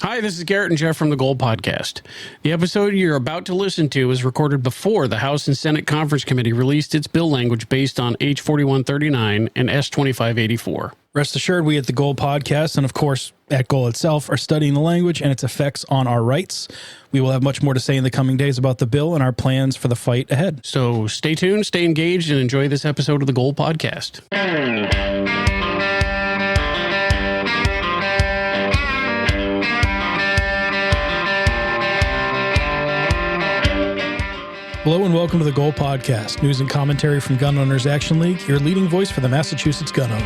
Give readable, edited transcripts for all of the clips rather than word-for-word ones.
Hi, this is Garrett and Jeff from the Gold Podcast. The episode you're about to listen to was recorded before the House and Senate Conference Committee released its bill language based on H4139 and S2584. Rest assured, we at the Gold Podcast, and of course at Gold itself, are studying the language and its effects on our rights. We will have much more to say in the coming days about the bill and our plans for the fight ahead. So stay tuned, stay engaged, and enjoy this episode of the Gold Podcast. Hello and welcome to the Gold Podcast, news and commentary from Gun Owners Action League, your leading voice for the Massachusetts gun owner.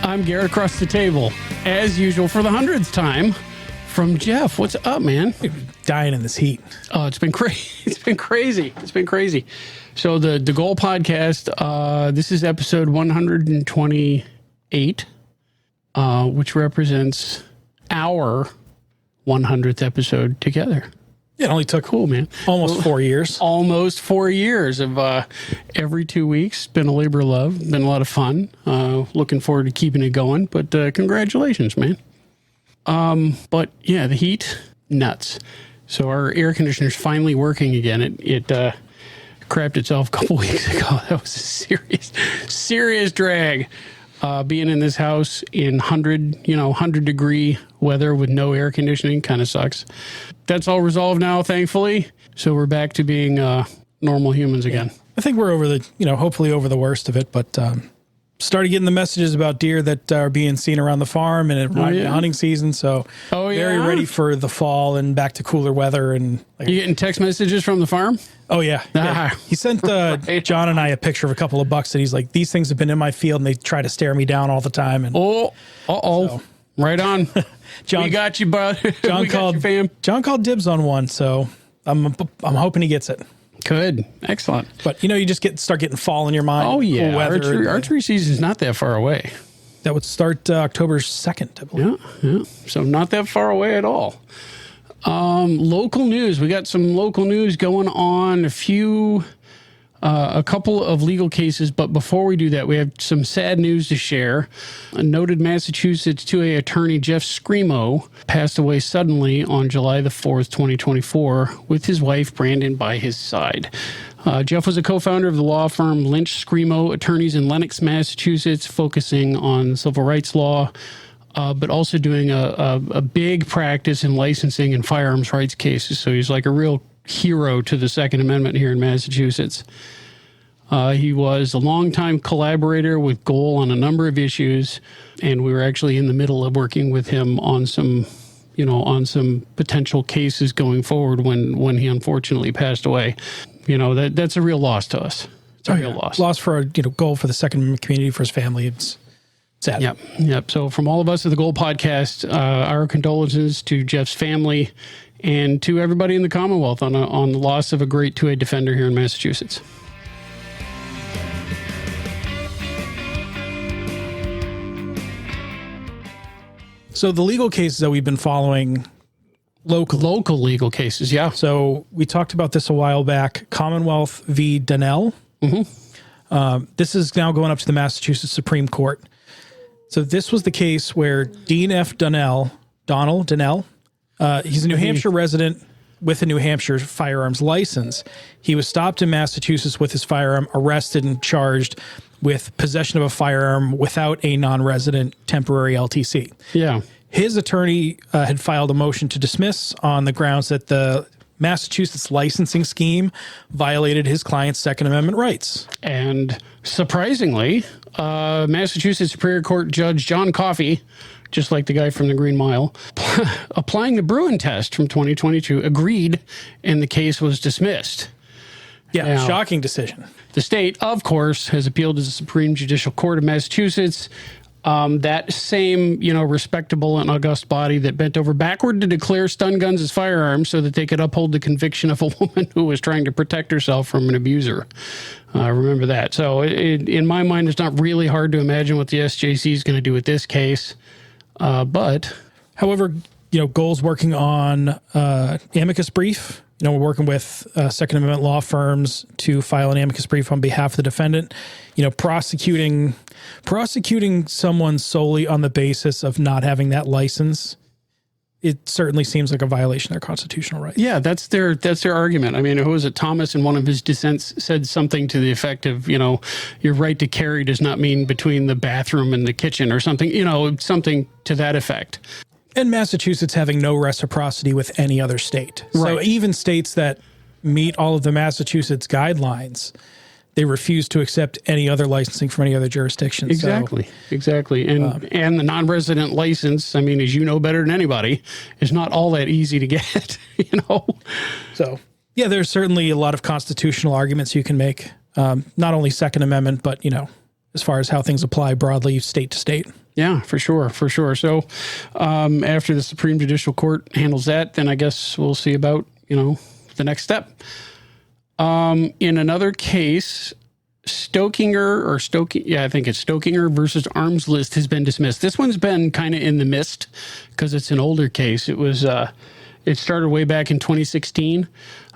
I'm Garrett across the table, as usual, for the 100th time, from Jeff. What's up, man? Dying in this heat. Oh, it's been crazy. It's been crazy. It's been crazy. So the Gold Podcast, this is episode 128, which represents our 100th episode together. It only took almost 4 years. Almost 4 years of every 2 weeks. Been a labor of love. Been a lot of fun. Looking forward to keeping it going. But congratulations, man. But yeah, the heat, nuts. So our air conditioner's finally working again. It crapped itself a couple weeks ago. That was a serious drag. Being in this house in 100 degree weather with no air conditioning kind of sucks. That's all resolved now, thankfully. So we're back to being normal humans again. I think we're over hopefully over the worst of it, but started getting the messages about deer that are being seen around the farm and hunting season. So very ready for the fall and back to cooler weather. And you getting text messages from the farm? Oh, yeah. He sent John and I a picture of a couple of bucks, and he's like, these things have been in my field, and they try to stare me down all the time. And so, right on. John, we got you, bud. John called dibs on one, so I'm hoping he gets it. Good. Excellent. But, you just start getting fall in your mind. Oh, yeah. Archery season's not that far away. That would start October 2nd, I believe. Yeah. So not that far away at all. Local news. We got some local news going on, a couple of legal cases, but before we do that, we have some sad news to share. A noted Massachusetts 2A attorney, Jeff Screamo, passed away suddenly on July the 4th, 2024, with his wife, Brandon, by his side. Jeff was a co-founder of the law firm Lynch Screamo Attorneys in Lenox, Massachusetts, focusing on civil rights law, but also doing a big practice in licensing and firearms rights cases. So he's like a real hero to the Second Amendment here in Massachusetts. He was a longtime collaborator with Goal on a number of issues, and we were actually in the middle of working with him on some potential cases going forward when he unfortunately passed away. That's a real loss to us. It's a real loss. Loss for Goal, for the Second Amendment community, for his family. It's sad. Yep. So from all of us at the Gold Podcast, our condolences to Jeff's family and to everybody in the Commonwealth on the loss of a great 2A defender here in Massachusetts. So the legal cases that we've been following, local legal cases, yeah. So we talked about this a while back. Commonwealth v. Donnell. Mm-hmm. This is now going up to the Massachusetts Supreme Court. So this was the case where Dean F. Donald Donnell, he's a New Hampshire resident with a New Hampshire firearms license. He was stopped in Massachusetts with his firearm, arrested and charged with possession of a firearm without a non-resident temporary LTC. Yeah. His attorney had filed a motion to dismiss on the grounds that the Massachusetts licensing scheme violated his client's Second Amendment rights. And surprisingly, Massachusetts Superior Court Judge John Coffey, just like the guy from the Green Mile, applying the Bruin test from 2022, agreed, and the case was dismissed. Yeah, now, shocking decision. The state, of course, has appealed to the Supreme Judicial Court of Massachusetts. That same, respectable and august body that bent over backward to declare stun guns as firearms so that they could uphold the conviction of a woman who was trying to protect herself from an abuser. Remember that. So in my mind, it's not really hard to imagine what the SJC is going to do with this case. But however, Goal's working on amicus brief we're working with Second Amendment law firms to file an amicus brief on behalf of the defendant. Prosecuting someone solely on the basis of not having that license, it certainly seems like a violation of their constitutional rights. Yeah, that's their argument. I mean, who was it? Thomas in one of his dissents said something to the effect of, your right to carry does not mean between the bathroom and the kitchen or something, something to that effect. And Massachusetts having no reciprocity with any other state. Right. So even states that meet all of the Massachusetts guidelines, they refuse to accept any other licensing from any other jurisdiction. Exactly. And the non-resident license, I mean, as you know better than anybody, is not all that easy to get, So, yeah, there's certainly a lot of constitutional arguments you can make, not only Second Amendment, but, as far as how things apply broadly state to state. Yeah, for sure. So after the Supreme Judicial Court handles that, then I guess we'll see about, the next step. In another case, Stokinger versus Arms List has been dismissed. This one's been kind of in the mist because it's an older case. It started way back in 2016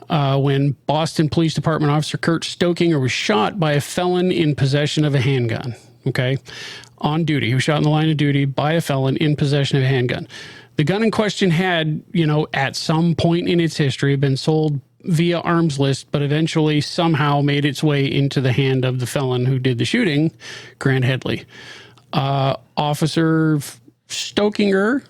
when Boston Police Department Officer Kurt Stokinger was shot by a felon in possession of a handgun. Okay, on duty. He was shot in the line of duty by a felon in possession of a handgun. The gun in question had, at some point in its history, been sold via Arms List, but eventually somehow made its way into the hand of the felon who did the shooting, Grant Headley. Officer Stokinger,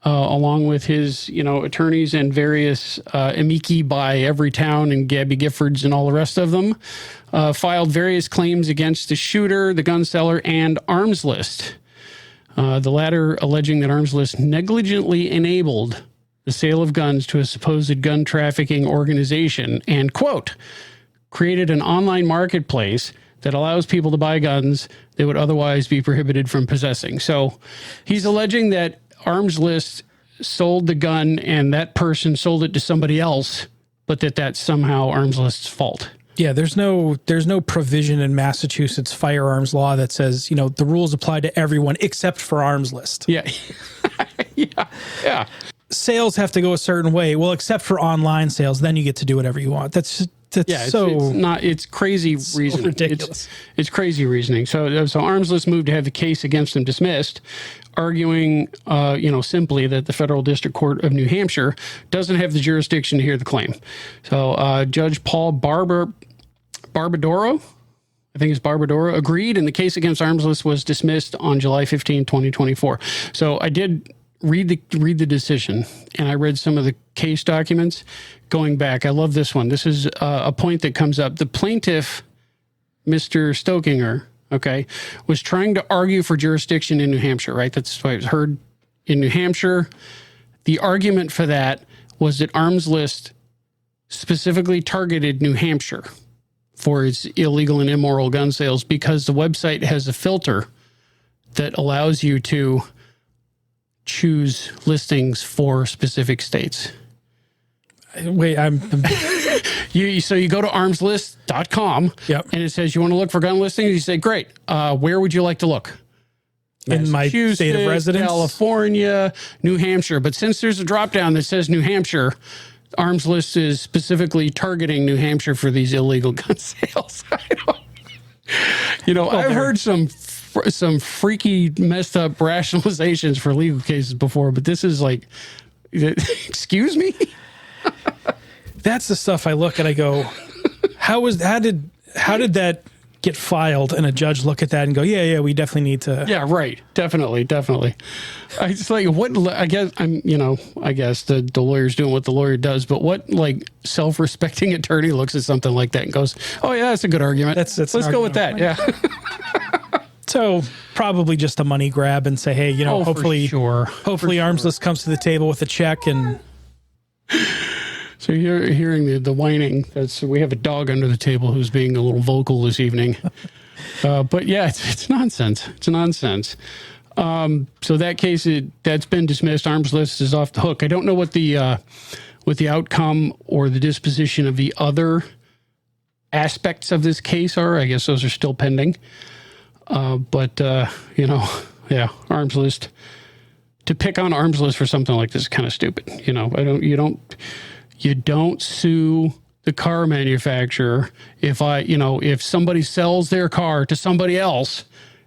along with his, attorneys and various amici by Everytown and Gabby Giffords and all the rest of them, filed various claims against the shooter, the gun seller, and Arms List. The latter alleging that Arms List negligently enabled the sale of guns to a supposed gun trafficking organization and, quote, created an online marketplace that allows people to buy guns they would otherwise be prohibited from possessing. So he's alleging that Arms List sold the gun and that person sold it to somebody else, but that's somehow Arms List's fault. Yeah, there's no provision in Massachusetts firearms law that says, the rules apply to everyone except for Arms List. Yeah. Yeah. Sales have to go a certain way. Well, except for online sales, then you get to do whatever you want. It's crazy reasoning. So ridiculous. It's crazy reasoning. So Arms List moved to have the case against him dismissed, arguing, simply that the Federal District Court of New Hampshire doesn't have the jurisdiction to hear the claim. So Judge Paul Barbadoro, I think it's Barbadoro, agreed, and the case against Arms List was dismissed on July 15, 2024. So I did read the decision, and I read some of the case documents going back. I love this one. This is a point that comes up. The plaintiff, Mr. Stokinger, was trying to argue for jurisdiction in New Hampshire, right? That's why it was heard in New Hampshire. The argument for that was that Arms List specifically targeted New Hampshire for its illegal and immoral gun sales because the website has a filter that allows you to choose listings for specific states. Wait, So you go to armslist.com, yep, and it says you want to look for gun listings. You say, great. Where would you like to look? In my state of residence? California, New Hampshire. But since there's a drop down that says New Hampshire, Arms List is specifically targeting New Hampshire for these illegal gun sales. I've heard some freaky, messed up rationalizations for legal cases before, but this is like, excuse me? That's the stuff I look at. I go, how did that get filed? And a judge look at that and go, yeah, we definitely need to. Yeah, right. Definitely. I just like I guess the lawyer's doing what the lawyer does, but what self-respecting attorney looks at something like that and goes, oh yeah, that's a good argument. Let's go with that. Yeah. So probably just a money grab and say, hey, hopefully Arms List comes to the table with a check and. So you're hearing the whining. We have a dog under the table who's being a little vocal this evening. But yeah, it's nonsense. It's nonsense. So that case, that's been dismissed. Arms List is off the hook. I don't know what the outcome or the disposition of the other aspects of this case are. I guess those are still pending. But Arms List. To pick on Arms List for something like this is kind of stupid. You don't sue the car manufacturer if somebody sells their car to somebody else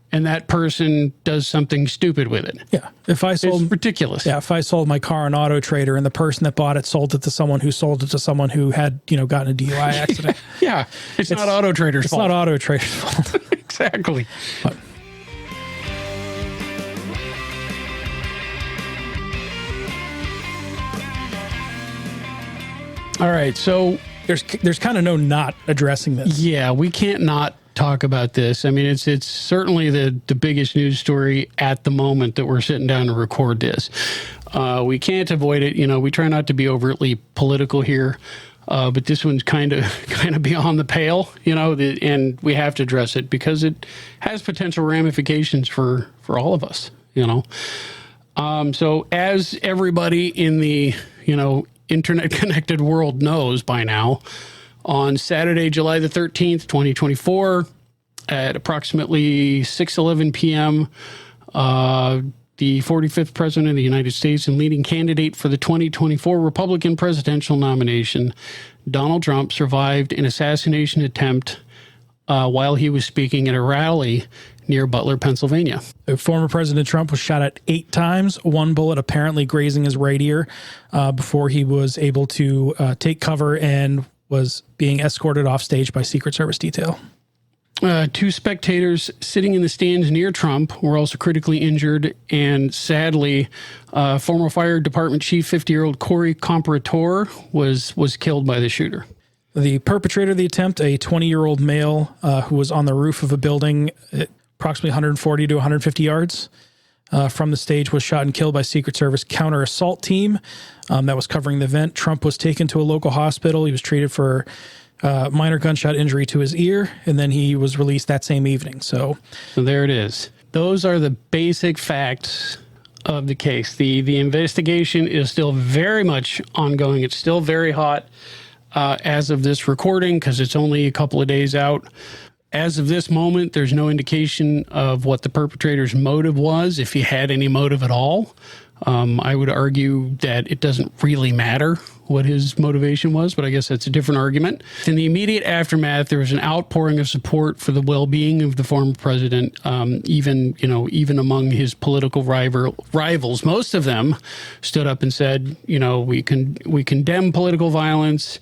and that person does something stupid with it. Yeah. If I sold, it's ridiculous. Yeah. If I sold my car on Auto Trader and the person that bought it sold it to someone who sold it to someone who had, gotten a DUI accident. Yeah. It's not Auto Trader's fault. It's not Auto Trader's fault. Exactly. But, all right. So there's kind of no not addressing this. Yeah. We can't not talk about this. I mean, it's certainly the biggest news story at the moment that we're sitting down to record this. We can't avoid it. We try not to be overtly political here, but this one's kind of beyond the pale, and we have to address it because it has potential ramifications for all of us, So as everybody in the, internet connected world knows by now, on Saturday, July the 13th, 2024, at approximately 6:11 p.m., the 45th President of the United States and leading candidate for the 2024 Republican presidential nomination, Donald Trump, survived an assassination attempt while he was speaking at a rally near Butler, Pennsylvania. Former President Trump was shot at 8 times, one bullet apparently grazing his right ear before he was able to take cover and was being escorted off stage by Secret Service detail. 2 spectators sitting in the stands near Trump were also critically injured, and sadly, former fire department chief 50-year-old Corey Comparator was killed by the shooter. The perpetrator of the attempt, a 20-year-old male who was on the roof of a building at approximately 140 to 150 yards from the stage, was shot and killed by Secret Service counter-assault team that was covering the event. Trump was taken to a local hospital. He was treated for minor gunshot injury to his ear, and then he was released that same evening. So there it is. Those are the basic facts of the case. The investigation is still very much ongoing. It's still very hot as of this recording because it's only a couple of days out. As of this moment, there's no indication of what the perpetrator's motive was, if he had any motive at all. I would argue that it doesn't really matter what his motivation was, but I guess that's a different argument. In the immediate aftermath, there was an outpouring of support for the well-being of the former president, even among his political rivals. Most of them stood up and said, we condemn political violence.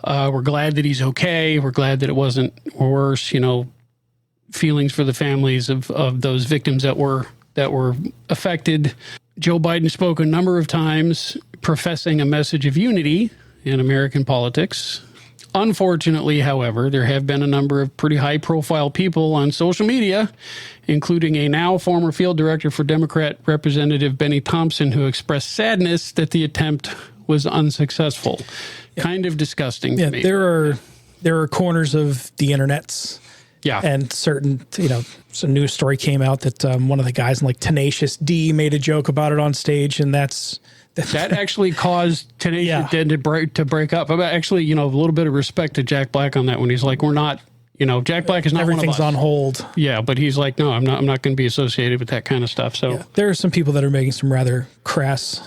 We're glad that he's okay. We're glad that it wasn't worse. Feelings for the families of those victims that were affected. Joe Biden spoke a number of times professing a message of unity in American politics. Unfortunately, however, there have been a number of pretty high-profile people on social media, including a now former field director for Democrat Representative Benny Thompson, who expressed sadness that the attempt was unsuccessful. Yeah. Kind of disgusting to me. There are corners of the internets. Yeah. And certain, some news story came out that one of the guys in Tenacious D made a joke about it on stage, and that actually caused Tenacious D to break up. Actually, a little bit of respect to Jack Black on that one. He's like, we're not, Jack Black is not one of us. Everything's on hold. Yeah, but he's like, no, I'm not going to be associated with that kind of stuff. So there are some people that are making some rather crass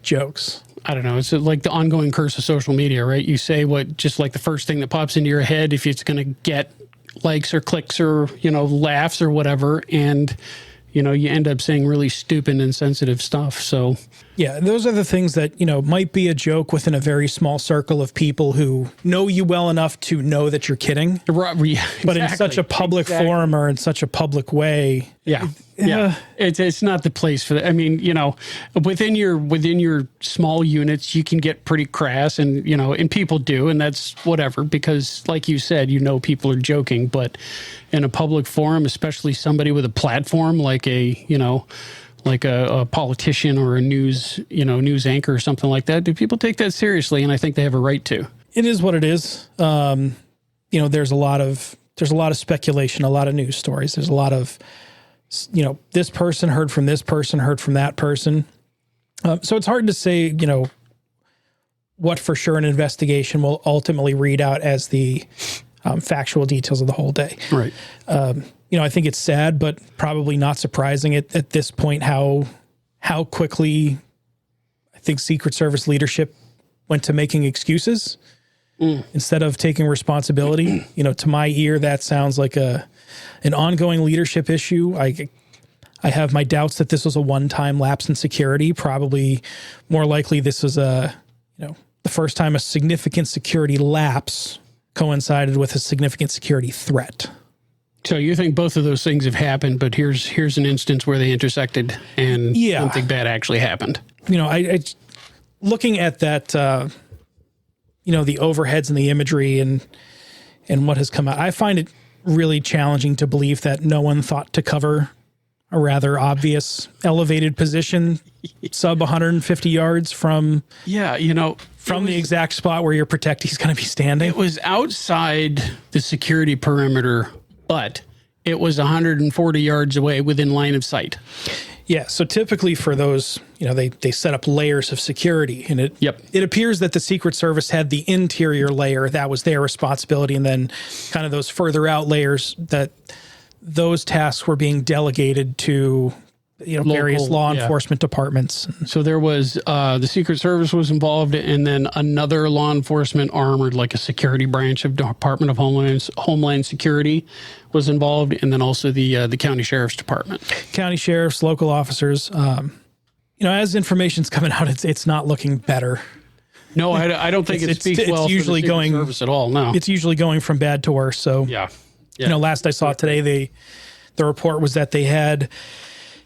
jokes. I don't know. It's like the ongoing curse of social media, right? You say just the first thing that pops into your head, if it's going to get likes or clicks or, laughs or whatever. And, you end up saying really stupid and insensitive stuff. So, yeah, those are the things that, might be a joke within a very small circle of people who know you well enough to know that you're kidding. Right, yeah, but in such a public forum or in such a public way. Yeah. Yeah. It's not the place for that. I mean, within your small units, you can get pretty crass and, and people do, and that's whatever, because like you said, people are joking, but in a public forum, especially somebody with a platform like a politician or a news anchor or something like that, do people take that seriously? And I think they have a right to. It is what it is. There's a lot of speculation, a lot of news stories. There's a lot of, this person heard from this person, heard from that person. So it's hard to say, what for sure an investigation will ultimately read out as the factual details of the whole day. Right. I think it's sad, but probably not surprising at this point how quickly I think Secret Service leadership went to making excuses instead of taking responsibility. To my ear, that sounds like an ongoing leadership issue. I have my doubts that this was a one-time lapse in security. Probably more likely this was the first time a significant security lapse coincided with a significant security threat. So you think both of those things have happened, but here's an instance where they intersected and something bad actually happened. I looking at that, the overheads and the imagery and what has come out, I find it really challenging to believe that no one thought to cover a rather obvious elevated position sub 150 yards from the exact spot where your protectee's going to be standing. It was outside the security perimeter, but it was 140 yards away within line of sight. Yeah, so typically for those, they set up layers of security, and it appears that the Secret Service had the interior layer, that was their responsibility, and then kind of those further out layers, that those tasks were being delegated to various law enforcement departments. So there was the Secret Service was involved, and then another law enforcement arm, or like a security branch of Department of Homeland Security was involved, and then also the county sheriff's department. County sheriffs, local officers. As information's coming out, it's not looking better. No, I don't think it speaks well for the Secret Service at all. No, it's usually going from bad to worse. So last I saw today, the report was that they had,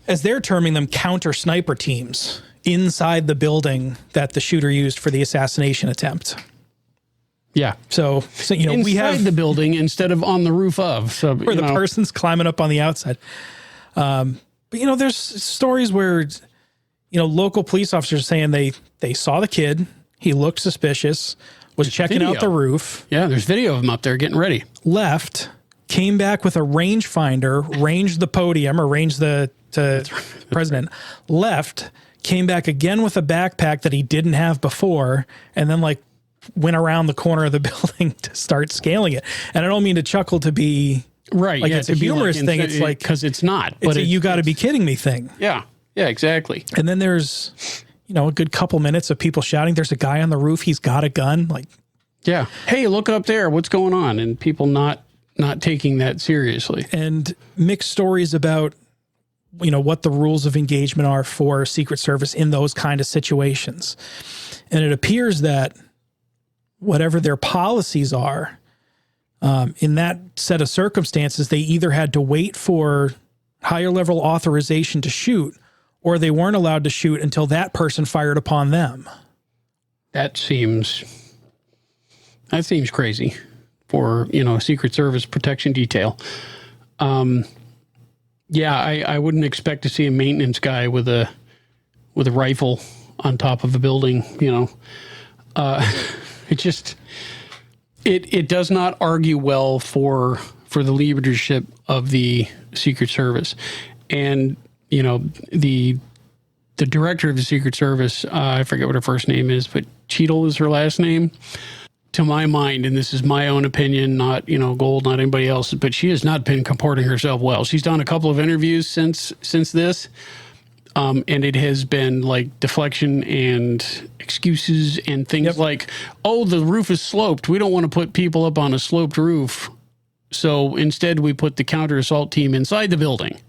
as they're terming them, counter sniper teams inside the building that the shooter used for the assassination attempt. Yeah. So inside we have the building instead of on the roof of. So where the person's climbing up on the outside. But there's stories where local police officers are saying they saw the kid, he looked suspicious, was checking out the roof. Yeah, there's video of him up there getting ready. Left, came back with a rangefinder, ranged the podium or ranged the president, left, came back again with a backpack that he didn't have before, and then went around the corner of the building to start scaling it. And I don't mean to chuckle to be right. It's a humorous thing. It's because it's not. But you got to be kidding me thing. Yeah. Yeah. Exactly. And then there's a good couple minutes of people shouting, "There's a guy on the roof. He's got a gun." Yeah. Hey, look up there. What's going on? And people not taking that seriously. And mixed stories about what the rules of engagement are for Secret Service in those kind of situations. And it appears that whatever their policies are, in that set of circumstances, they either had to wait for higher level authorization to shoot, or they weren't allowed to shoot until that person fired upon them. That seems crazy for, a Secret Service protection detail. I wouldn't expect to see a maintenance guy with a rifle on top of a building, It does not argue well for the leadership of the Secret Service. And, the director of the Secret Service, I forget what her first name is, but Cheadle is her last name. To my mind, and this is my own opinion, not, Gold, not anybody else, but she has not been comporting herself well. She's done a couple of interviews since this. And it has been like deflection and excuses and things like, oh, the roof is sloped. We don't want to put people up on a sloped roof. So instead we put the counter assault team inside the building.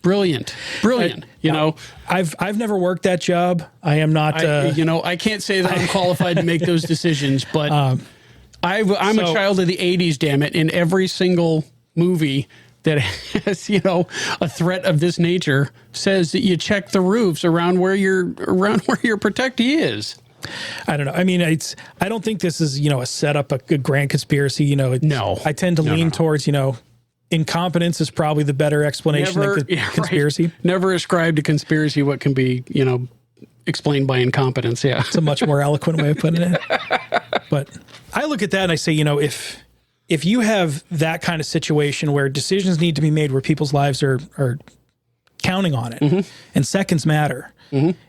Brilliant. I've never worked that job. I am not, I can't say that I'm qualified to make those decisions, but I'm a child of the 80s, damn it. In every single movie that has, a threat of this nature says that you check the roofs around where your protectee is. I don't know. I mean, I don't think this is, a setup, a good grand conspiracy. No. I tend to lean towards, incompetence is probably the better explanation than conspiracy. Right. Never ascribe to conspiracy what can be, explained by incompetence. Yeah. It's a much more eloquent way of putting it. But I look at that and I say, if you have that kind of situation where decisions need to be made, where people's lives are counting on it, and seconds matter,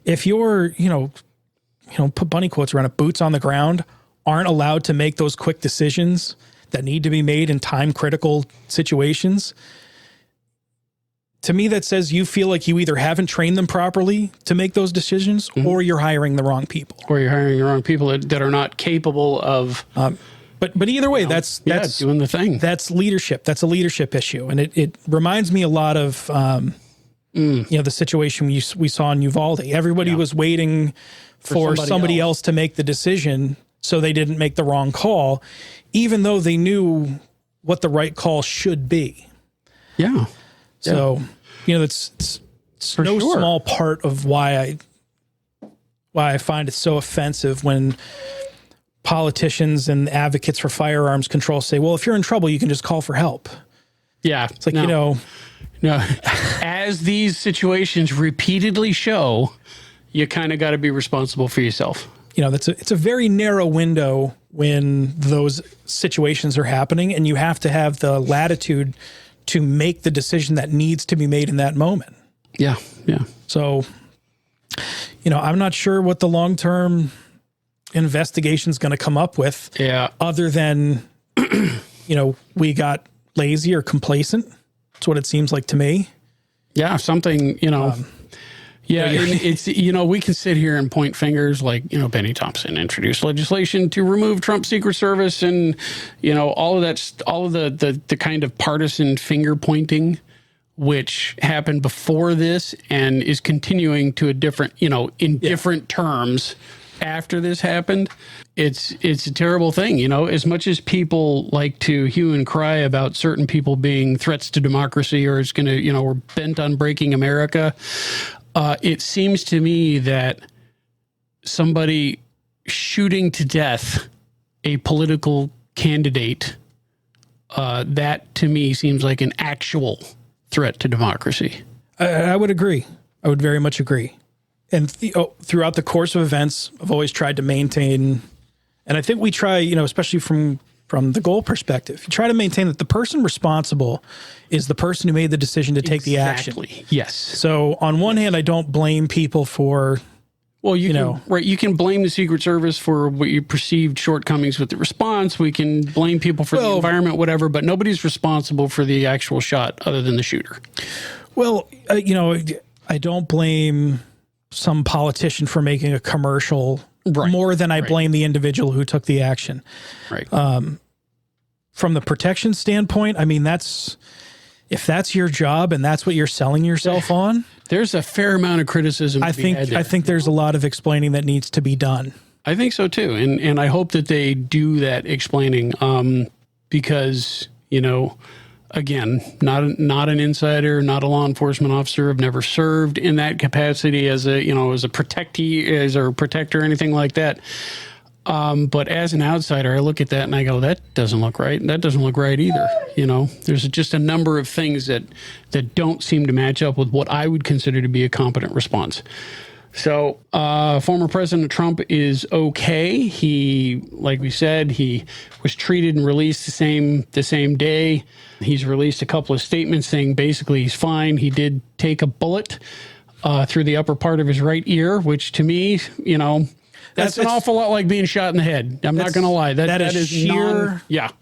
if you're, put bunny quotes around it, boots on the ground, aren't allowed to make those quick decisions that need to be made in time critical situations, to me, that says you feel like you either haven't trained them properly to make those decisions, or you're hiring the wrong people. Or you're hiring the wrong people that are not capable of. But either way, that's doing the thing. That's leadership. That's a leadership issue, and it reminds me a lot of the situation we saw in Uvalde. Everybody was waiting for somebody else to make the decision, so they didn't make the wrong call, even though they knew what the right call should be. Yeah. So, it's no small part of why I find it so offensive when politicians and advocates for firearms control say, well, if you're in trouble, you can just call for help. Yeah. It's like, No. As these situations repeatedly show, you kind of got to be responsible for yourself. It's a very narrow window when those situations are happening, and you have to have the latitude to make the decision that needs to be made in that moment. Yeah. Yeah. So, I'm not sure what the long-term investigation is going to come up with. Yeah. Other than, we got lazy or complacent. That's what it seems like to me. Yeah. Something, it's, we can sit here and point fingers like, Benny Thompson introduced legislation to remove Trump's Secret Service and, all of that, all of the kind of partisan finger pointing, which happened before this and is continuing to a different, in different terms after this happened. It's a terrible thing, as much as people like to hue and cry about certain people being threats to democracy or it's going to, we're bent on breaking America. It seems to me that somebody shooting to death a political candidate, that to me seems like an actual threat to democracy. I would agree. I would very much agree. And throughout the course of events, I've always tried to maintain, and I think we try, especially from the goal perspective, you try to maintain that the person responsible is the person who made the decision to take the action. Yes. So on one hand, I don't blame people for, you can blame the Secret Service for what you perceived shortcomings with the response. We can blame people for the environment, whatever, but nobody's responsible for the actual shot other than the shooter. Well, I don't blame some politician for making a commercial more than I blame the individual who took the action. Right. From the protection standpoint, I mean, if that's your job and that's what you're selling yourself on, there's a fair amount of criticism. I think there's a lot of explaining that needs to be done. I think so too. And I hope that they do that explaining, because, again, not an insider, not a law enforcement officer. I've never served in that capacity as a protectee, as a protector, or anything like that. But as an outsider, I look at that and I go, that doesn't look right. That doesn't look right either. There's just a number of things that don't seem to match up with what I would consider to be a competent response. So, former President Trump is okay. He, like we said, he was treated and released the same day. He's released a couple of statements saying basically he's fine. He did take a bullet through the upper part of his right ear, which to me, that's an awful lot like being shot in the head. I'm not going to lie. That is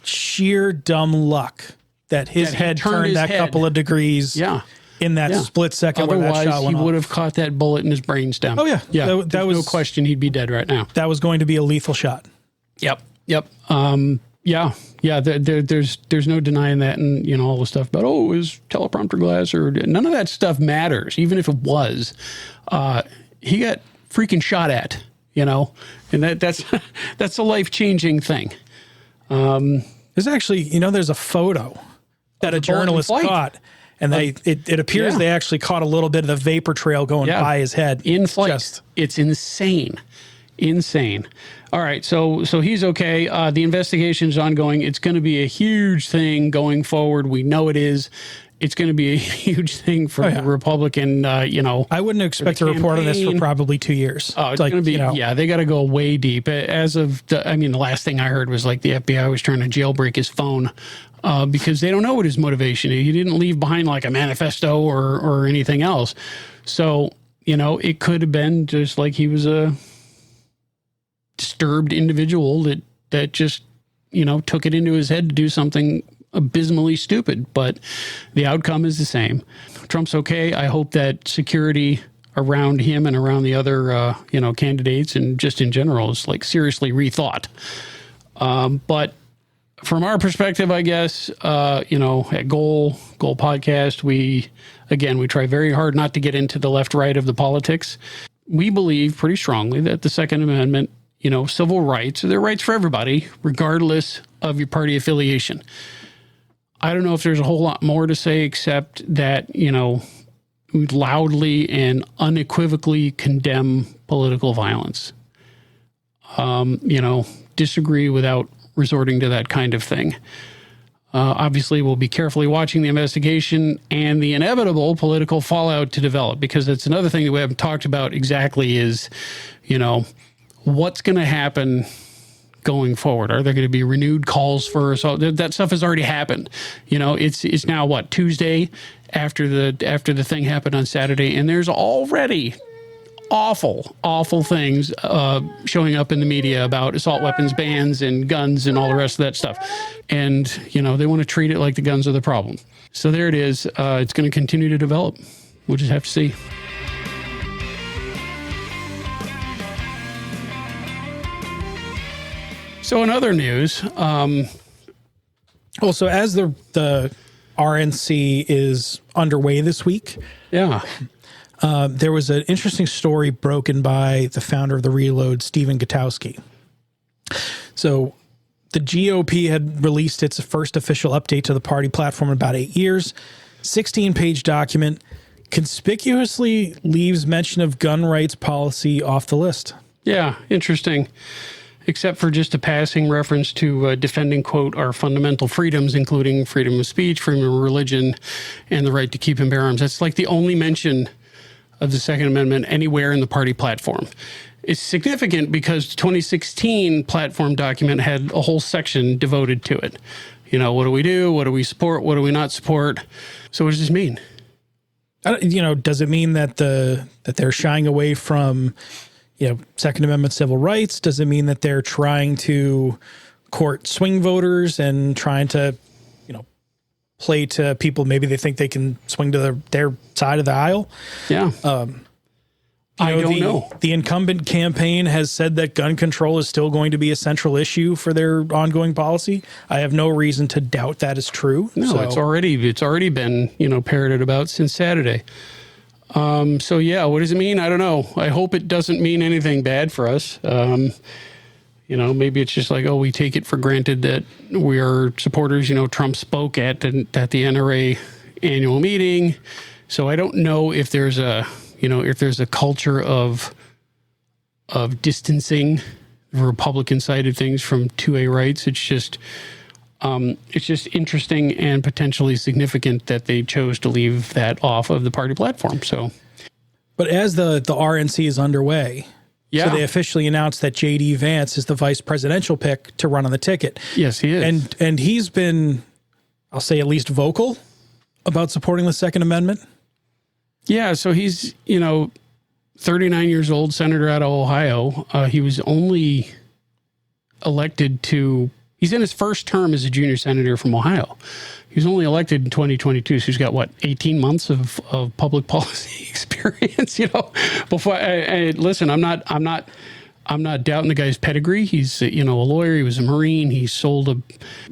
sheer dumb luck that his head turned that couple of degrees. Yeah. In that split second where that shot went off. He would have caught that bullet in his brainstem. Oh, yeah. Yeah. That was no question he'd be dead right now. That was going to be a lethal shot. Yep. Yeah. There's no denying that. And, all the stuff about, is teleprompter glass or none of that stuff matters. Even if it was, he got freaking shot at, and that's a life-changing thing. There's actually, there's a photo that a journalist caught. And it appears they actually caught a little bit of the vapor trail going by his head. In flight. It's insane. All right, so he's okay. The investigation is ongoing. It's going to be a huge thing going forward. We know it is. It's going to be a huge thing for the Republican, I wouldn't expect a report on this for probably 2 years. Oh, it's going to be, they got to go way deep. As of, the last thing I heard was like the FBI was trying to jailbreak his phone because they don't know what his motivation is. He didn't leave behind like a manifesto or anything else. So, it could have been just like he was a disturbed individual that just, took it into his head to do something abysmally stupid, but the outcome is the same. Trump's okay. I hope that security around him and around the other, candidates and just in general is like seriously rethought. But from our perspective, I guess, at Goal Podcast, we try very hard not to get into the left-right of the politics. We believe pretty strongly that the Second Amendment, civil rights, they're rights for everybody, regardless of your party affiliation. I don't know if there's a whole lot more to say except that, we loudly and unequivocally condemn political violence. Disagree without resorting to that kind of thing. Obviously, we'll be carefully watching the investigation and the inevitable political fallout to develop, because that's another thing that we haven't talked about exactly is, what's going to happen going forward. Are there going to be renewed calls for assault? That stuff has already happened. It's now what, Tuesday after the thing happened on Saturday, and there's already awful things showing up in the media about assault weapons bans and guns and all the rest of that stuff. And, they want to treat it like the guns are the problem. So there it is. It's going to continue to develop. We'll just have to see. So in other news, also as the RNC is underway this week, there was an interesting story broken by the founder of the Reload, Stephen Gutowski. So the GOP had released its first official update to the party platform in about 8 years. 16-page document conspicuously leaves mention of gun rights policy off the list. Yeah, interesting. Except for just a passing reference to defending, quote, our fundamental freedoms, including freedom of speech, freedom of religion, and the right to keep and bear arms. That's like the only mention of the Second Amendment anywhere in the party platform. It's significant because the 2016 platform document had a whole section devoted to it. What do we do? What do we support? What do we not support? So what does this mean? Does it mean that they're shying away from Second Amendment civil rights? Does it mean that they're trying to court swing voters and trying to, play to people maybe they think they can swing to their side of the aisle? Yeah. I don't know. The incumbent campaign has said that gun control is still going to be a central issue for their ongoing policy. I have no reason to doubt that is true. No, it's already been, parroted about since Saturday. What does it mean? I don't know. I hope it doesn't mean anything bad for us. Maybe it's just like, we take it for granted that we are supporters. Trump spoke at the NRA annual meeting. So I don't know if there's a culture of distancing the Republican side of things from 2A rights. It's just interesting and potentially significant that they chose to leave that off of the party platform. So, but as the RNC is underway, so they officially announced that J.D. Vance is the vice presidential pick to run on the ticket. Yes, he is. And he's been, I'll say, at least vocal about supporting the Second Amendment. Yeah, so he's, 39 years old, senator out of Ohio. He was only elected he's in his first term as a junior senator from Ohio. He was only elected in 2022, so he's got, 18 months of public policy experience, Before listen, I'm not doubting the guy's pedigree. He's, a lawyer. He was a Marine. He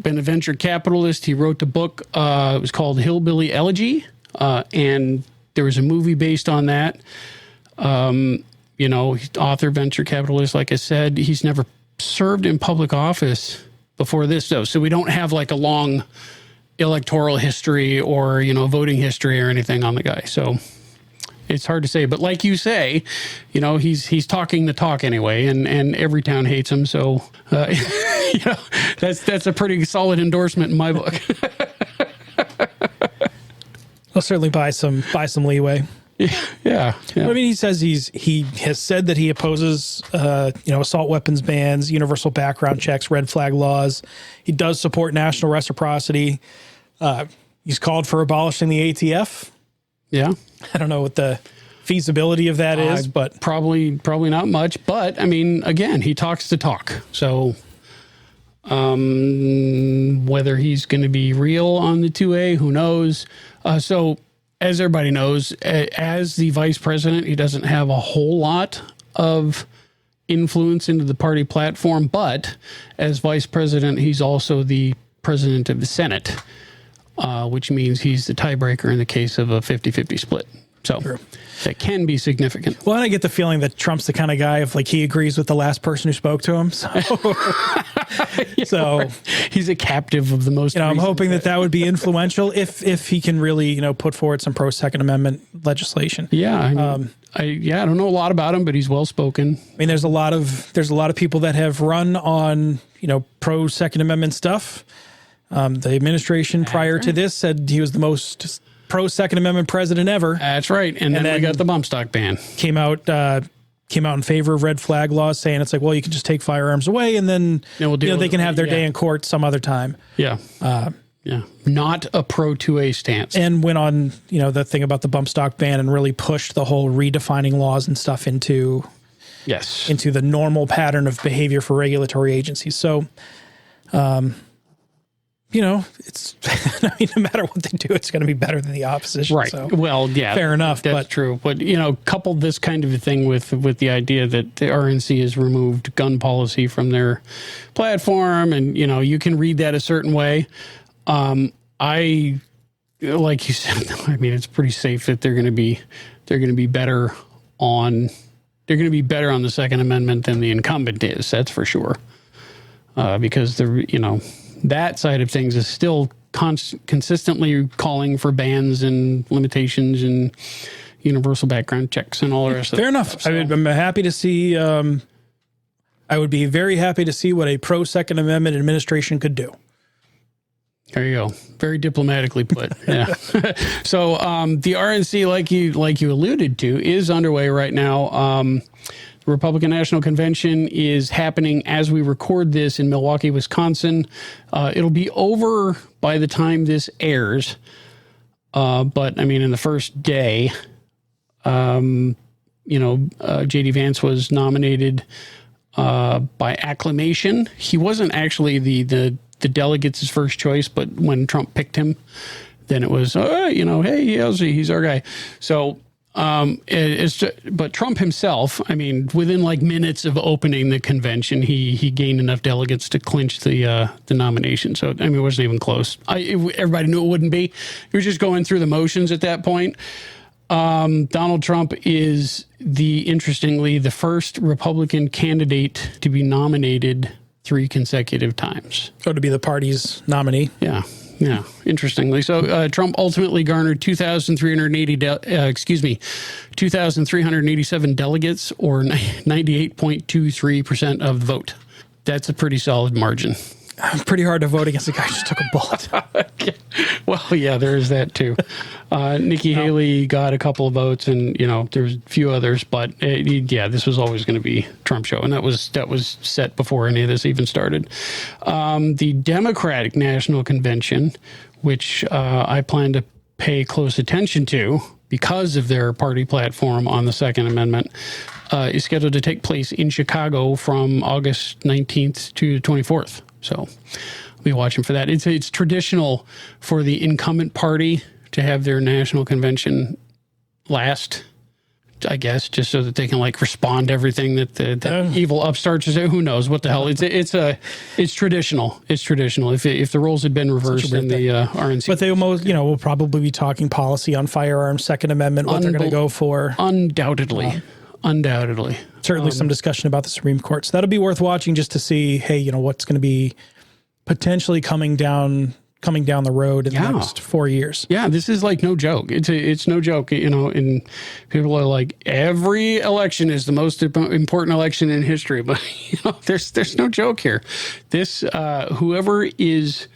been a venture capitalist. He wrote the book. It was called Hillbilly Elegy, and there was a movie based on that. Author, venture capitalist, like I said. He's never served in public office before this, though, so we don't have a long electoral history or, voting history or anything on the guy. So it's hard to say, but like you say, he's talking the talk anyway, and every town hates him. So, that's a pretty solid endorsement in my book. I'll certainly buy some leeway. Yeah. I mean, he says he has said that he opposes, assault weapons bans, universal background checks, red flag laws. He does support national reciprocity. He's called for abolishing the ATF. Yeah. I don't know what the feasibility of that is, but probably not much. But I mean, again, he talks the talk. So, Whether he's going to be real on the 2A, who knows? So as everybody knows, as the vice president, he doesn't have a whole lot of influence into the party platform, but as vice president, he's also the president of the Senate, which means he's the tiebreaker in the case of a 50-50 split. So that can be significant. Well, and I get the feeling that Trump's the kind of guy of like he agrees with the last person who spoke to him. So, so he's a captive of the most. I'm hoping that would be influential if he can really put forward some pro Second Amendment legislation. Yeah, I don't know a lot about him, but he's well spoken. I mean, there's a lot of people that have run on pro Second Amendment stuff. The administration prior to this said he was the most pro Second Amendment president ever. That's right. And then we got the bump stock ban. Came out in favor of red flag laws, saying it's like, well, you can just take firearms away, and then they can have their day in court some other time. Yeah. Not a pro 2A stance. And went on, the thing about the bump stock ban and really pushed the whole redefining laws and stuff into the normal pattern of behavior for regulatory agencies. So, it's, no matter what they do, it's going to be better than the opposition. Right. So, well, yeah, fair enough. That's true. But, couple this kind of a thing with the idea that the RNC has removed gun policy from their platform, and, you can read that a certain way. Like you said, it's pretty safe that they're going to be better on the Second Amendment than the incumbent is. That's for sure. Because that side of things is still consistently calling for bans and limitations and universal background checks and all the rest of that. Fair enough. So, I'm happy to see, I would be very happy to see what a pro Second Amendment administration could do. There you go. Very diplomatically put. Yeah. So the RNC, like you alluded to, is underway right now. The Republican National Convention is happening as we record this in Milwaukee, Wisconsin. It'll be over by the time this airs. But in the first day, J.D. Vance was nominated by acclamation. He wasn't actually the delegates' first choice, but when Trump picked him, then it was, hey, he's our guy. So, but Trump himself, within like minutes of opening the convention, he gained enough delegates to clinch the nomination. So, it wasn't even close. Everybody knew it wouldn't be. He was just going through the motions at that point. Donald Trump is interestingly, the first Republican candidate to be nominated 3 consecutive times. So to be the party's nominee. Yeah. Interestingly. So Trump ultimately garnered 2,387 delegates, or 98.23% of the vote. That's a pretty solid margin. Pretty hard to vote against a guy who just took a bullet. Well, yeah, there is that too. Nikki Haley got a couple of votes, and there's a few others, but this was always going to be Trump show, and that was set before any of this even started. The Democratic National Convention, which I plan to pay close attention to because of their party platform on the Second Amendment, is scheduled to take place in Chicago from August 19th to 24th. So I'll be watching for that. It's traditional for the incumbent party to have their national convention last, I guess, just so that they can respond to everything that the evil upstarts say. Who knows what the hell? It's traditional. It's traditional. If the roles had been reversed in the RNC, but they will probably be talking policy on firearms, Second Amendment, what they're going to go for. Undoubtedly. Certainly some discussion about the Supreme Court. So that'll be worth watching just to see, hey, what's going to be potentially coming down the road in the next 4 years. Yeah, this is no joke. It's no joke, and people are like, every election is the most important election in history, but there's no joke here. This whoever is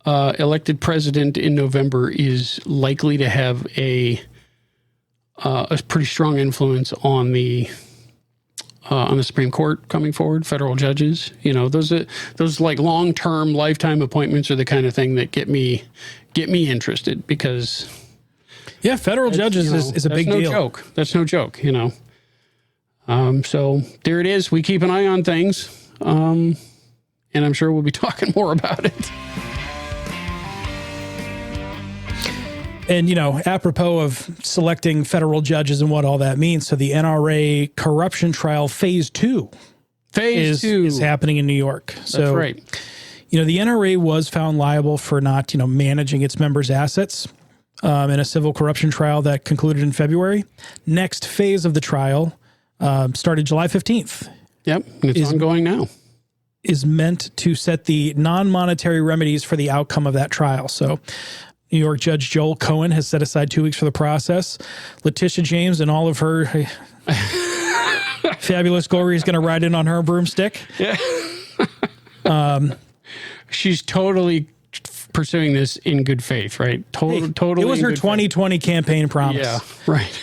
elected president in November is likely to have a pretty strong influence on the Supreme Court coming forward, federal judges. Those long-term, lifetime appointments are the kind of thing that get me interested, because federal judges is a big deal. That's no joke. So there it is. We keep an eye on things, and and I'm sure we'll be talking more about it. And, apropos of selecting federal judges and what all that means, so the NRA corruption trial phase 2 is happening in New York. So, that's right. The NRA was found liable for not, managing its members' assets in a civil corruption trial that concluded in February. Next phase of the trial started July 15th. Yep, and it's ongoing now. Is meant to set the non-monetary remedies for the outcome of that trial. So New York Judge Joel Cohen has set aside 2 weeks for the process. Letitia James and all of her fabulous glory is going to ride in on her broomstick. Yeah. She's totally pursuing this in good faith, right? Totally. It was her 2020 campaign promise. Yeah, right.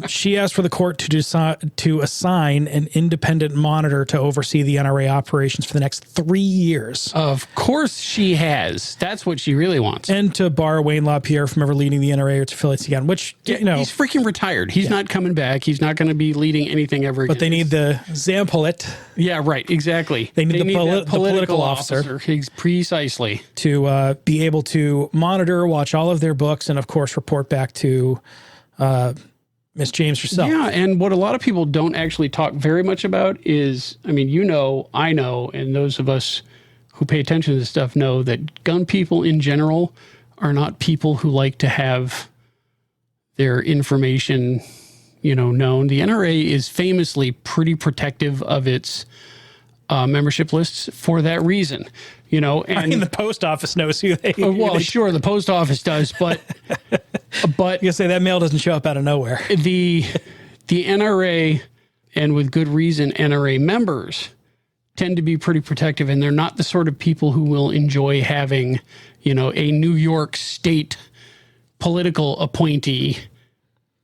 She asked for the court to assign an independent monitor to oversee the NRA operations for the next 3 years. Of course she has. That's what she really wants. And to bar Wayne LaPierre from ever leading the NRA or its affiliates again, which, he's freaking retired. He's not coming back. He's not going to be leading anything ever again. But they need the Zampolit. Yeah, right. Exactly. They need the political officer. Precisely. To be able to monitor, watch all of their books, and, of course, report back to Miss James herself. Yeah, and what a lot of people don't actually talk very much about is, I know, and those of us who pay attention to this stuff know that gun people in general are not people who like to have their information, known. The NRA is famously pretty protective of its membership lists for that reason. And the post office knows who they. Sure, the post office does, but you say that mail doesn't show up out of nowhere. The NRA, and with good reason, NRA members tend to be pretty protective, and they're not the sort of people who will enjoy having, a New York State political appointee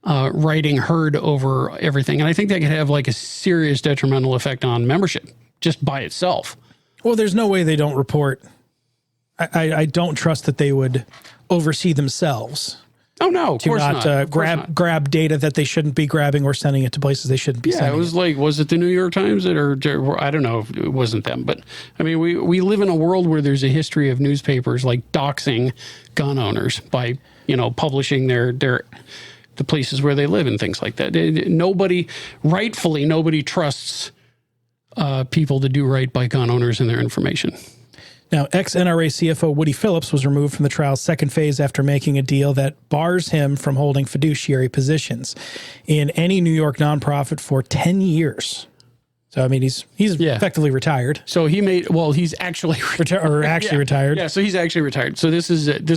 writing herd over everything. And I think that could have a serious detrimental effect on membership just by itself. Well, there's no way they don't report. I don't trust that they would oversee themselves. Oh, no, of course not. Grab data that they shouldn't be grabbing or sending it to places they shouldn't be sending. Yeah, it was was it the New York Times or I don't know if it wasn't them. But, we live in a world where there's a history of newspapers doxing gun owners by, publishing the places where they live and things like that. Rightfully, nobody trusts people to do right by gun owners and their information. Now, ex-NRA CFO Woody Phillips was removed from the trial's second phase after making a deal that bars him from holding fiduciary positions in any New York nonprofit for 10 years. So, he's effectively retired. So he's actually retired. Yeah, so he's actually retired. So this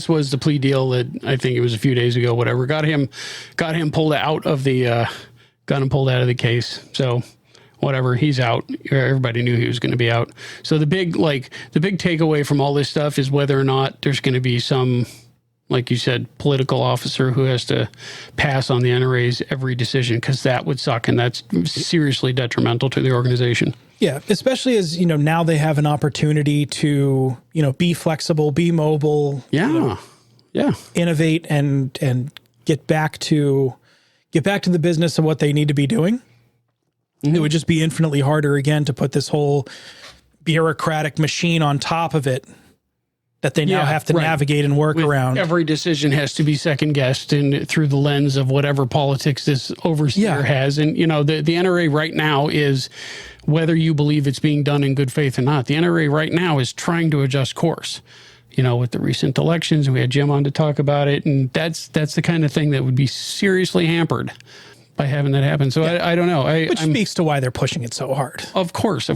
was the plea deal that I think it was a few days ago, whatever, got him pulled out of the case. So whatever, he's out. Everybody knew he was going to be out. So the big takeaway from all this stuff is whether or not there's going to be some, like you said, political officer who has to pass on the NRA's every decision, because that would suck, and that's seriously detrimental to the organization. Yeah, especially as, now they have an opportunity to, be flexible, be mobile. Yeah. Innovate and get back to the business of what they need to be doing. Mm-hmm. It would just be infinitely harder, again, to put this whole bureaucratic machine on top of it that they now have to navigate and work around. Every decision has to be second guessed and through the lens of whatever politics this overseer has. And, the NRA right now is, whether you believe it's being done in good faith or not, the NRA right now is trying to adjust course. With the recent elections, we had Jim on to talk about it. And that's the kind of thing that would be seriously hampered by having that happen. So I don't know. Which speaks to why they're pushing it so hard. Of course.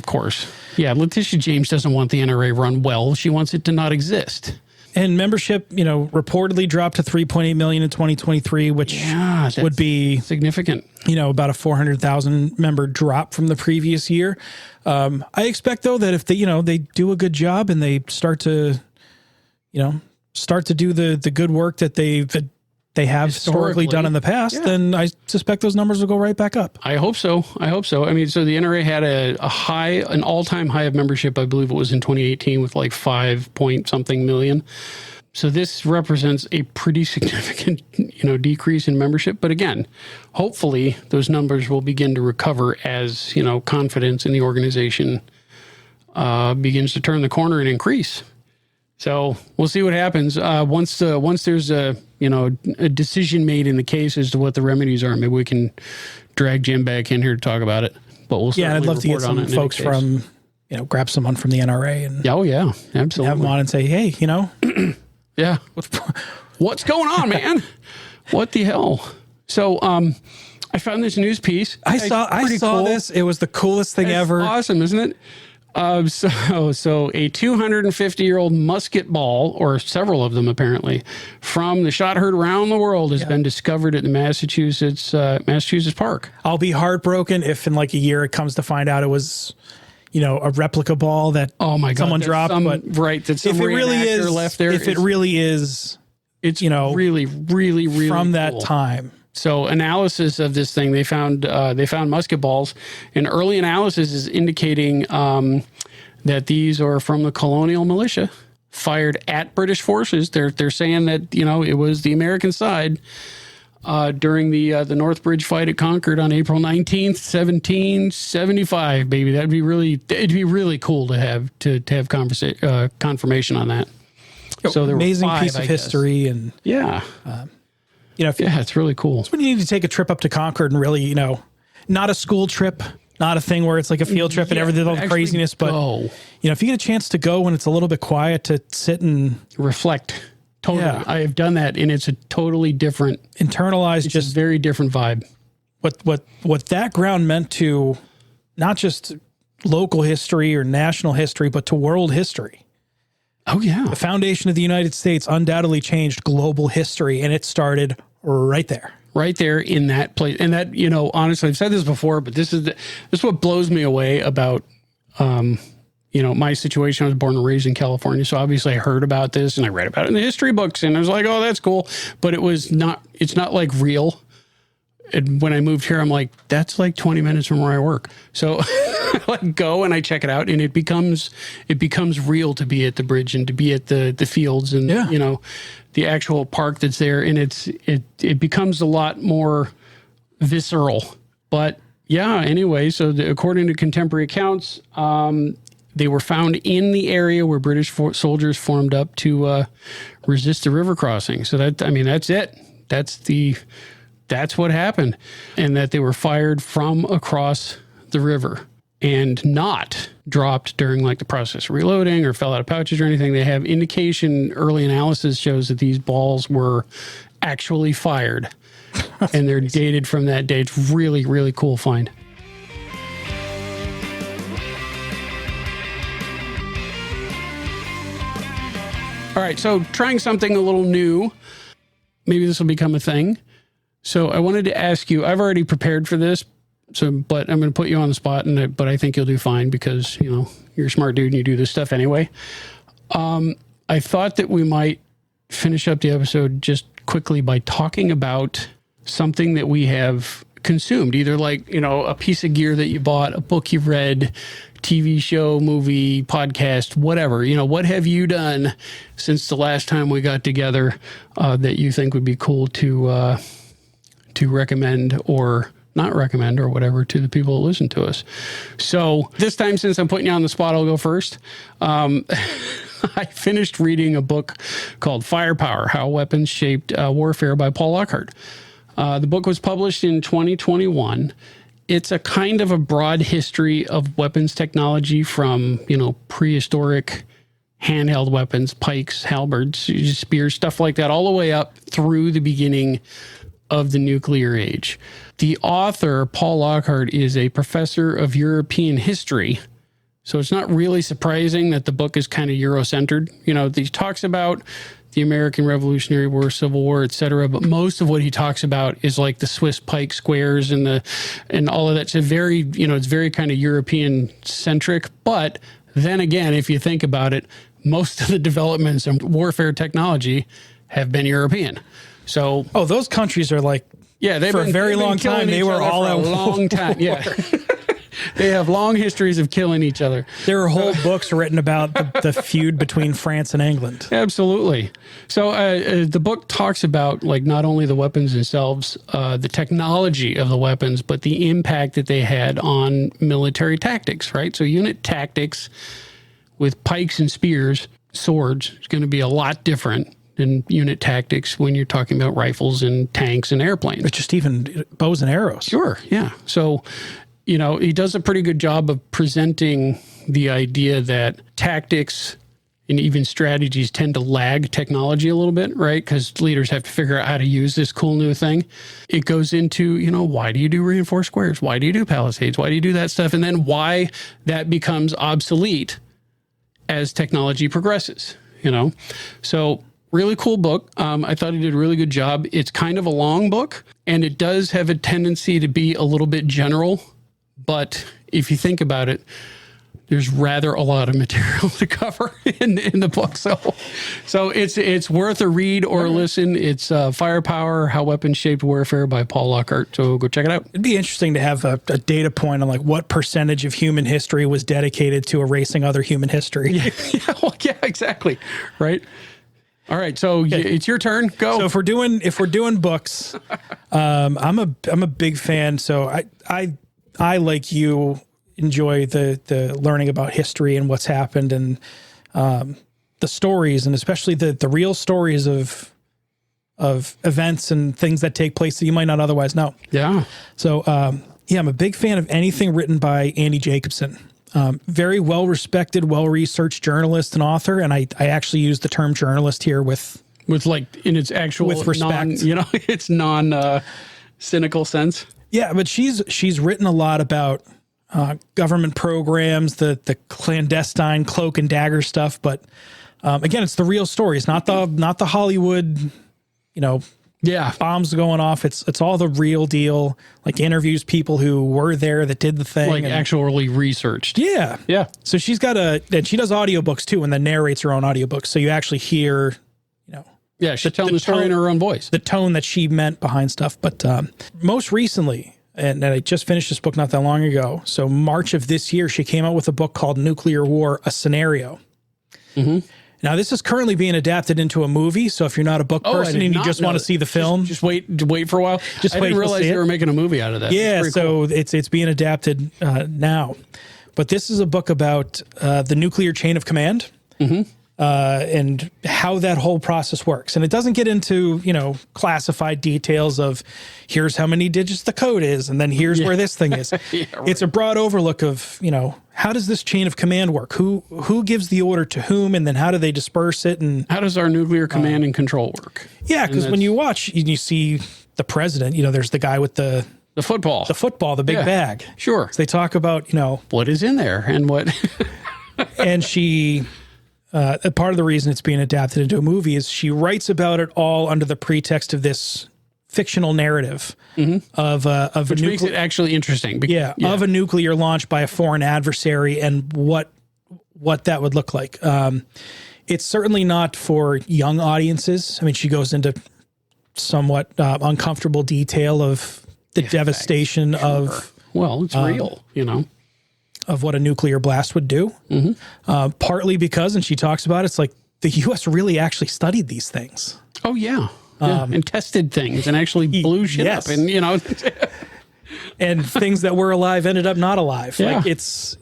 Yeah, Letitia James doesn't want the NRA run well. She wants it to not exist. And membership, reportedly dropped to 3.8 million in 2023, which would be significant. About a 400,000 member drop from the previous year. I expect, though, that if they do a good job and they start to do the good work that they have historically done in the past, then I suspect those numbers will go right back up. I hope so. So the NRA had an all-time high of membership, I believe it was in 2018, with 5 point something million. So this represents a pretty significant, decrease in membership. But again, hopefully those numbers will begin to recover as, confidence in the organization begins to turn the corner and increase. So we'll see what happens once there's a decision made in the case as to what the remedies are. Maybe we can drag Jim back in here to talk about it. But we'll yeah, I'd love to get some folks from grab someone from the NRA and absolutely have them on and say, hey, yeah, what's going on, man? What the hell? So I found this news piece. I saw cool. This. It was the coolest thing ever. Awesome, isn't it? So a 250-year-old musket ball, or several of them apparently, from the shot heard around the world has been discovered at the Massachusetts Park. I'll be heartbroken if in like a year it comes to find out it was, a replica ball that someone dropped. That some if it really is left there. If it really is, it's really, really, really from cool. that time. So analysis of this thing, they found musket balls, and early analysis is indicating that these are from the colonial militia fired at British forces. They're saying that it was the American side during the North Bridge fight at Concord on April 19th, 1775. Baby, it'd be really cool to have confirmation on that. So there amazing were 5, piece of history, and it's really cool. It's when you need to take a trip up to Concord and really, not a school trip, not a thing where it's like a field trip and everything, all the craziness, but if you get a chance to go when it's a little bit quiet to sit and reflect. Totally. Yeah. I have done that, and it's a totally different, internalized, just very different vibe. What that ground meant to not just local history or national history, but to world history. Oh, yeah. The foundation of the United States undoubtedly changed global history, and it started right there. Right there in that place. And that, honestly, I've said this before, but this is what blows me away about, my situation. I was born and raised in California, so obviously I heard about this and I read about it in the history books, and I was like, oh, that's cool. But it's not like real. And when I moved here, I'm like, that's like 20 minutes from where I work. So I go and I check it out, and it becomes real to be at the bridge and to be at the fields and, the actual park that's there. And it becomes a lot more visceral. But yeah, anyway, so according to contemporary accounts, they were found in the area where British soldiers formed up to resist the river crossing. So that's it. That's what happened, and that they were fired from across the river and not dropped during like the process of reloading or fell out of pouches or anything. They have indication, early analysis shows that these balls were actually fired and they're dated from that date. It's really, really cool find. All right, so trying something a little new. Maybe this will become a thing. So I wanted to ask you, I've already prepared for this, but I'm going to put you on the spot, but I think you'll do fine because, you're a smart dude and you do this stuff anyway. I thought that we might finish up the episode just quickly by talking about something that we have consumed, either like, a piece of gear that you bought, a book you read, TV show, movie, podcast, whatever. What have you done since the last time we got together that you think would be cool to recommend or not recommend or whatever to the people that listen to us. So this time, since I'm putting you on the spot, I'll go first. I finished reading a book called Firepower, How Weapons Shaped Warfare by Paul Lockhart. The book was published in 2021. It's a kind of a broad history of weapons technology from, prehistoric handheld weapons, pikes, halberds, spears, stuff like that, all the way up through the beginning of the nuclear age. The author, Paul Lockhart, is a professor of European history. So it's not really surprising that the book is kind of Euro-centered. He talks about the American Revolutionary War, Civil War, etc. But most of what he talks about is like the Swiss pike squares and all of that. So it's very kind of European centric. But then again, if you think about it, most of the developments in warfare technology have been European. So, those countries are like, they've for a very long time, they were all at war. A long time. Yeah. They have long histories of killing each other. There are whole books written about the feud between France and England. Absolutely. So the book talks about like not only the weapons themselves, the technology of the weapons, but the impact that they had on military tactics, right? So unit tactics with pikes and spears, swords, is going to be a lot different than unit tactics when you're talking about rifles and tanks and airplanes. But just even bows and arrows. Sure, yeah. So, you know, he does a pretty good job of presenting the idea that tactics and even strategies tend to lag technology a little bit, right? Because leaders have to figure out how to use this cool new thing. It goes into, you know, why do you do reinforced squares? Why do you do palisades? Why do you do that stuff? And then why that becomes obsolete as technology progresses, you know? So really cool book. I thought he did a really good job. It's kind of a long book, and it does have a tendency to be a little bit general. But if you think about it, there's rather a lot of material to cover in the book. So it's worth a read or a listen. It's Firepower, How Weapons Shaped Warfare by Paul Lockhart. So go check it out. It'd be interesting to have a data point on like what percentage of human history was dedicated to erasing other human history. Yeah, exactly. Right. All right. So it's your turn. Go. So if we're doing books, I'm a big fan. So I like you enjoy the learning about history and what's happened and the stories, and especially the real stories of events and things that take place that you might not otherwise know. Yeah. So I'm a big fan of anything written by Andy Jacobson. Very well-respected, well-researched journalist and author, and I actually use the term journalist here with like in its actual with respect. It's cynical sense. Yeah, but she's written a lot about government programs, the clandestine cloak and dagger stuff. But again, it's the real stories, not the Hollywood, bombs going off. It's all the real deal. Like interviews people who were there that did the thing, like actually researched. Yeah, yeah. So she's got and she does audiobooks too, and then narrates her own audiobooks. So you actually hear, yeah, she's telling the story in her own voice, the tone that she meant behind stuff. But most recently. And I just finished this book not that long ago. So March of this year, she came out with a book called Nuclear War, A Scenario. Mm-hmm. Now, this is currently being adapted into a movie. So if you're not a book person and you just want to see the film. Just wait for a while. I didn't realize they were making a movie out of that. Yeah, so cool. It's being adapted now. But this is a book about the nuclear chain of command. Mm-hmm. And how that whole process works. And it doesn't get into, classified details of here's how many digits the code is, and then here's where this thing is. Right. It's a broad overlook of, how does this chain of command work? Who gives the order to whom, and then how do they disperse it? And how does our nuclear command and control work? Yeah, because when you watch, you see the president, there's the guy with the football, the big bag. Sure. So they talk about, what is in there and what. And she... part of the reason it's being adapted into a movie is she writes about it all under the pretext of this fictional narrative of which makes it actually interesting. Of a nuclear launch by a foreign adversary and what that would look like. It's certainly not for young audiences. I mean, she goes into somewhat uncomfortable detail of the devastation of. Well, it's real, of what a nuclear blast would do. Mm-hmm. Partly because, and she talks about it, it's like the U.S. really actually studied these things. Oh, yeah. And tested things and actually blew shit up. And, and things that were alive ended up not alive. Yeah. Like it's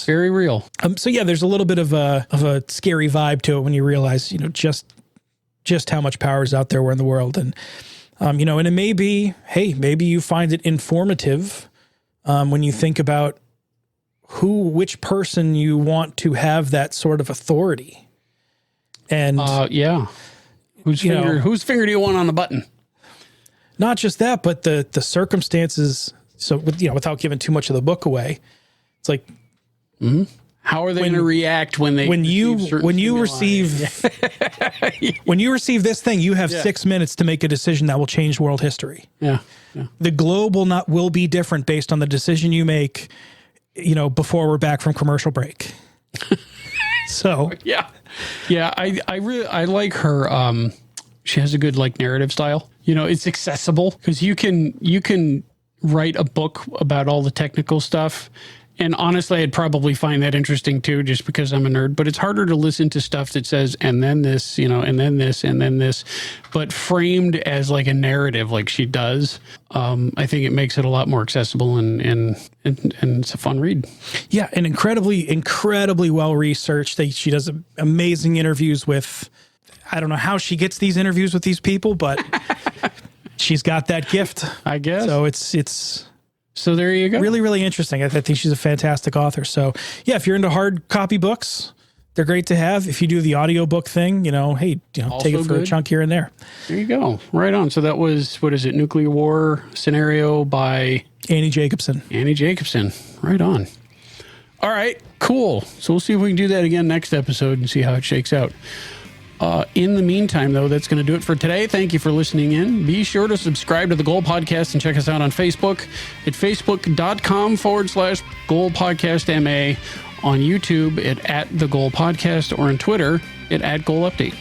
very real. So, there's a little bit of a scary vibe to it when you realize, just how much power is out there in the world. And, and it may be, maybe you find it informative when you think about which person you want to have that sort of authority. And whose finger do you want on the button? Not just that, but the circumstances. So without giving too much of the book away, it's like, how are they going to react when you receive this thing? You have 6 minutes to make a decision that will change world history. Yeah. The globe will be different based on the decision you make. Before we're back from commercial break. So I like her. She has a good narrative style. It's accessible because you can write a book about all the technical stuff. And honestly, I'd probably find that interesting too, just because I'm a nerd. But it's harder to listen to stuff that says, and then this, and then this, and then this, but framed as like a narrative like she does. I think it makes it a lot more accessible and it's a fun read. Yeah, and incredibly well researched. She does amazing interviews with, I don't know how she gets these interviews with these people, but she's got that gift, I guess. So it's so there you go. Really, really interesting. I think she's a fantastic author. So yeah, if you're into hard copy books, they're great to have. If you do the audiobook thing, hey, take it for a chunk here and there. There you go. Right on. So that was, what is it? Nuclear War Scenario by Annie Jacobson. Annie Jacobson. Right on. All right, cool. So we'll see if we can do that again next episode and see how it shakes out. In the meantime, though, that's going to do it for today. Thank you for listening in. Be sure to subscribe to the Goal Podcast and check us out on Facebook at facebook.com/Goal Podcast MA, on YouTube at the Goal Podcast, or on Twitter at Goal Update.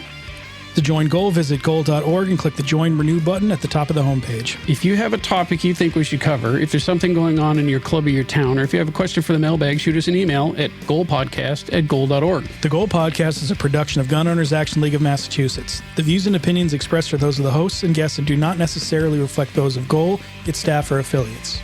To join Goal, visit goal.org and click the Join Renew button at the top of the homepage. If you have a topic you think we should cover, if there's something going on in your club or your town, or if you have a question for the mailbag, shoot us an email at goalpodcast@goal.org. The Goal Podcast is a production of Gun Owners Action League of Massachusetts. The views and opinions expressed are those of the hosts and guests and do not necessarily reflect those of Goal, its staff, or affiliates.